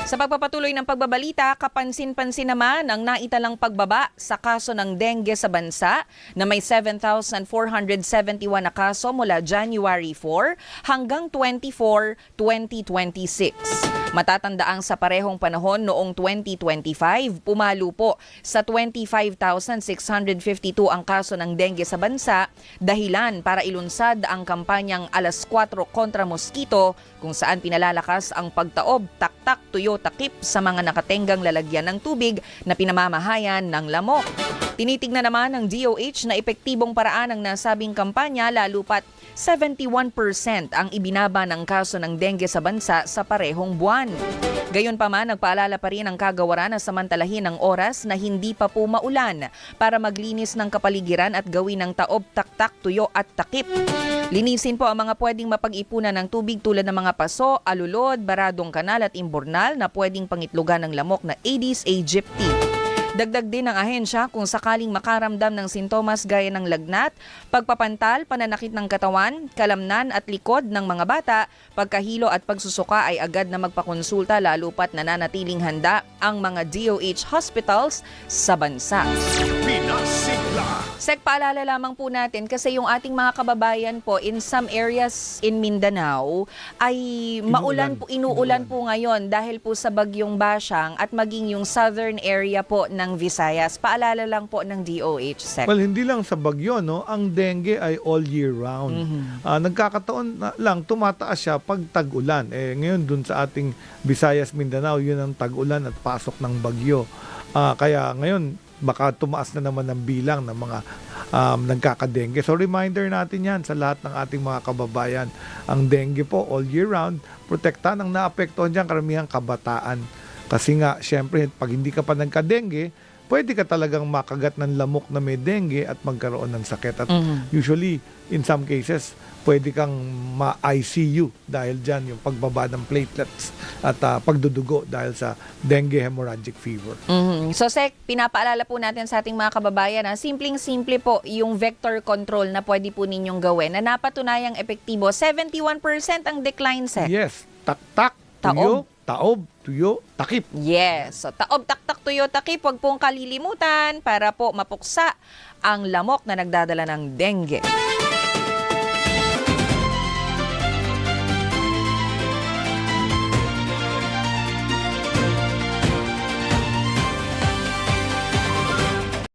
Sa pagpapatuloy ng pagbabalita, kapansin-pansin naman ang naitalang pagbaba sa kaso ng dengue sa bansa na may 7,471 na kaso mula January 4 hanggang 24, 2026. Matatandaang sa parehong panahon noong 2025, pumalo po sa 25,652 ang kaso ng dengue sa bansa, dahilan para ilunsad ang kampanyang Alas 4 kontra Mosquito kung saan pinalalakas ang pagtaob, taktak, tuyo, takip sa mga nakatenggang lalagyan ng tubig na pinamamahayan ng lamok. Tinitignan naman ng DOH na epektibong paraan ang nasabing kampanya lalo pat 71% ang ibinaba ng kaso ng dengue sa bansa sa parehong buwan. Gayunpaman, nagpaalala pa rin ang kagawaran na samantalahin ang oras na hindi pa po maulan para maglinis ng kapaligiran at gawin ng taob, taktak, tuyo at takip. Linisin po ang mga pwedeng mapag-ipunan ng tubig tulad ng mga paso, alulod, baradong kanal at imbornal na pwedeng pangitlugan ng lamok na Aedes aegypti. Dagdag din ng ahensya kung sakaling makaramdam ng sintomas gaya ng lagnat, pagpapantal, pananakit ng katawan, kalamnan at likod ng mga bata, pagkahilo at pagsusuka ay agad na magpakonsulta lalo pat nananatiling handa ang mga DOH hospitals sa bansa. Sek, paalala lamang po natin kasi yung ating mga kababayan po in some areas in Mindanao ay inuulan po ngayon dahil po sa bagyong Basyang at maging yung southern area po ng Visayas. Paalala lang po ng DOH, Sek. Well, hindi lang sa bagyo, no? Ang dengue ay all year round. Nagkakataon lang, tumataas siya pag tag-ulan. Ngayon, dun sa ating Visayas, Mindanao, yun ang tag-ulan at pasok ng bagyo. Kaya ngayon, baka tumaas na naman ang bilang ng mga nagkakadengue. So reminder natin yan sa lahat ng ating mga kababayan. Ang dengue po all year round, protektahan ang naapektuhan dyan karamihang kabataan. Kasi nga, syempre, pag hindi ka pa nagka-dengue, pwede ka talagang makagat ng lamok na may dengue at magkaroon ng sakit. At usually, in some cases, pwede kang ma-ICU dahil dyan yung pagbaba ng platelets at pagdudugo dahil sa dengue hemorrhagic fever. So, Sek, pinapaalala po natin sa ating mga kababayan na simpleng-simple po yung vector control na pwede po ninyong gawin na napatunayang epektibo. 71% ang decline, Sek. Yes, taktak, tuyo, taob, tuyo, takip. Yes. So, taob, taktak, tuyo, takip. Huwag pong kalilimutan para po mapuksa ang lamok na nagdadala ng dengue.